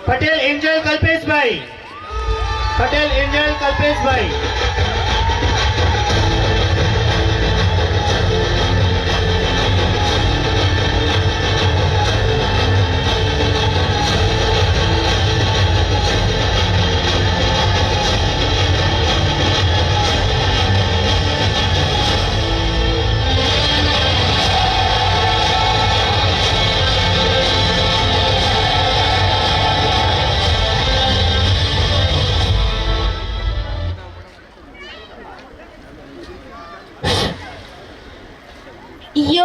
Patel angel Kalpesh भाई, Patel angel Kalpesh भाई। यो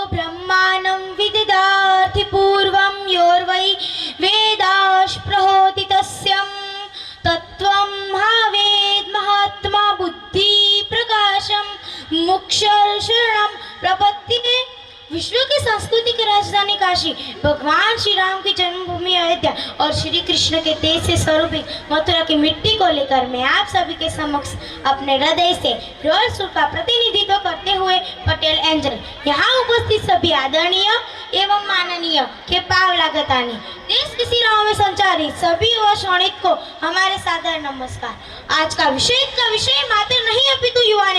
ब्रह्माणं विदधाति पूर्वं योर्वै वेदाश् प्रहोति तस्यं तत्त्वं महावेद महात्मा बुद्धि प्रकाशम मोक्षं शरणं प्रपद्यते। विश्व की संस्कृति की राजधानी काशी, भगवान श्री राम की जन्मभूमि अयोध्या और श्री कृष्ण के तेज से स्वरूपित मथुरा की मिट्टी को लेकर मैं आप सभी के समक्ष अपने हृदय से रॉयल सूट का प्रतिनिधित्व करते हुए पटेल एंजल यहाँ उपस्थित सभी आदरणीय एवं माननीय के पाव लागतानी देश की सीमाओं में संचारित सभी व शोणित को हमारे सादर नमस्कार। आज का विषय मात्र नहीं अपितु युवा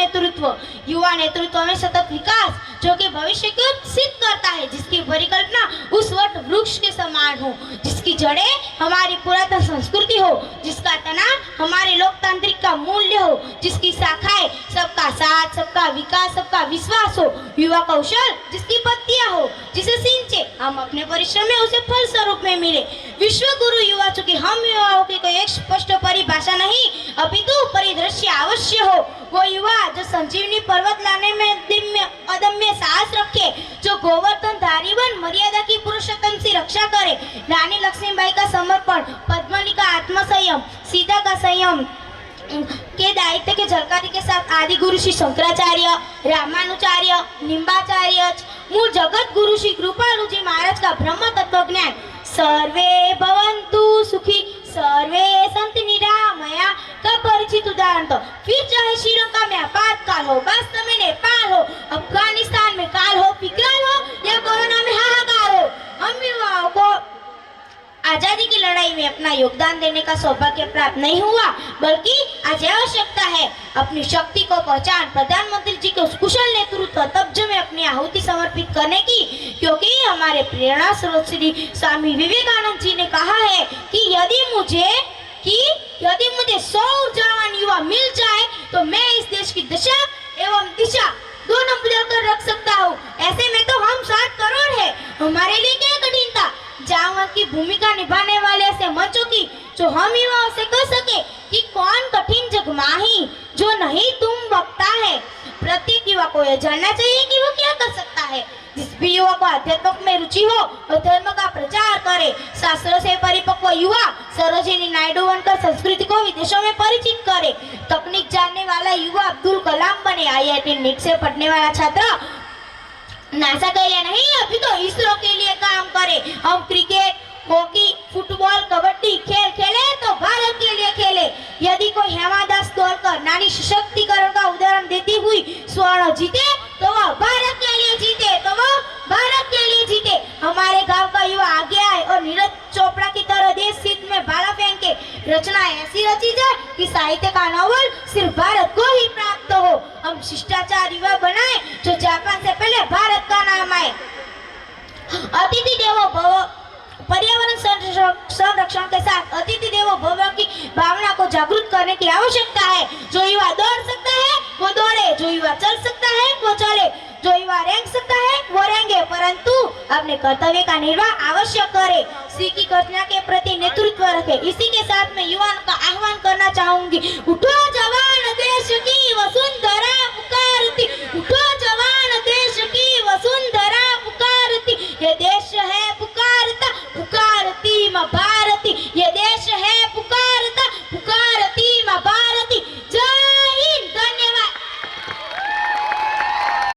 नेतृत्व में सतत विकास जो कि भविष्य को सिद्ध करता है, जिसकी परिकल्पना उस वट वृक्ष के समान हो, जिसकी जड़ें हमारी पुरातन संस्कृति हो, जिसका तना हमारे लोकतांत्रिक का मूल्य हो, जिसकी शाखाएं सबका साथ, सबका विकास, सबका विश्वास हो, युवा कौशल जिसकी पत्तियां हो, जिसे सिंचे हम अपने परिश्रम में उसे फल स्वरूप में मिले। विश्व गुरु युवा, चूंकि हम युवाओं की कोई एक स्पष्ट परिभाषा नहीं अपितु परिदृश्य अवश्य हो, वो युवा जो संजीवनी पर्वत लाने में अदम्य साहस रखे, जो गोवर्धन धारी बन मर्यादा की पुरुषोत्तम से रक्षा करे, रानी लक्ष्मीबाई का समर्पण, पद्मनी का आत्मसंयम, सीता का संयम के दायित्व के झलकारी के साथ आदि गुरु श्री शंकराचार्य, रामानुचार्य, निम्बाचार्य, मूल जगत गुरु श्री कृपालु जी महाराज का ब्रह्म तत्व ज्ञान, सर्वे भवन्तु सुखी सर्वे संत निरामया का परिचित उदाहरण तो फिर चाहे श्रीलंका में आपातकाल हो, वास्तव में नेपाल हो, अफगानिस्तान में काल हो, विकराल हो या कोरोना में हाहाकार हो, हम युवाओं को आजादी की लड़ाई में अपना योगदान देने का सौभाग्य प्राप्त नहीं हुआ, बल्कि आज आवश्यकता है अपनी शक्ति को पहचान प्रधानमंत्री जी के कुशल नेतृत्व तब्ज में अपनी आहुति समर्पित करने की, क्योंकि हमारे प्रेरणा स्रोत श्री स्वामी विवेकानंद जी ने कहा है कि यदि मुझे 100 जवान युवा मिल जाए तो मैं इस देश की दशा एवं दिशा दोनों बदल कर रख सकता हूँ। ऐसे में तो हम 7 करोड़ है, हमारे लिए क्या कठिनता। जांवा की भूमिका निभाने वाले ऐसे मंचों की जो हम युवाओं से कह सके कि कौन कठिन जगमाही जो नहीं तुम वक्ता है। प्रत्येक युवा को यह जानना चाहिए कि वो क्या कर सकता है। जिस भी युवा को अध्यात्म में रुचि हो वह धर्म का प्रचार करे, शास्त्रों से परिपक्व युवा सरोजिनी नायडू बनकर संस्कृति को विदेशों में परिचित करे, तकनीक जानने वाला युवा अब्दुल कलाम बने, IIT नीट से पढ़ने वाला छात्र नासा के लिए नहीं अभी तो इसरो के लिए काम करे। हम क्रिकेट, हॉकी, फुटबॉल, कबड्डी खेल खेले तो भारत के लिए खेले। यदि कोई हेमा दास दौड़कर नारी सशक्तिकरण का उदाहरण देती हुई स्वर्ण जीते तो वह भारत के लिए जीते, हमारे गांव का युवा आगे आए और नीरज चोपड़ा की तरह देश हित में भाला फेंके, रचना ऐसी रची जाए कि साहित्य का नोबेल सिर्फ भारत को ही प्राप्त हो। हम शिष्टाचार युवा बनाए जो जापान से पहले भारत का नाम आए। अतिथि देवो भव, पर्यावरण संरक्षण के साथ अतिथि देवो भव की भावना को जागृत करने की आवश्यकता है। जो युवा दौड़ सकता है वो दौड़े, जो युवा चल सकता है वो चले, जो युवा रेंग सकता है वो रेंगे, परंतु अपने कर्तव्य का निर्वाह अवश्य करे, श्री की घटना के प्रति नेतृत्व रखे। इसी के साथ मैं युवाओं का आह्वान करना चाहूंगी, उठो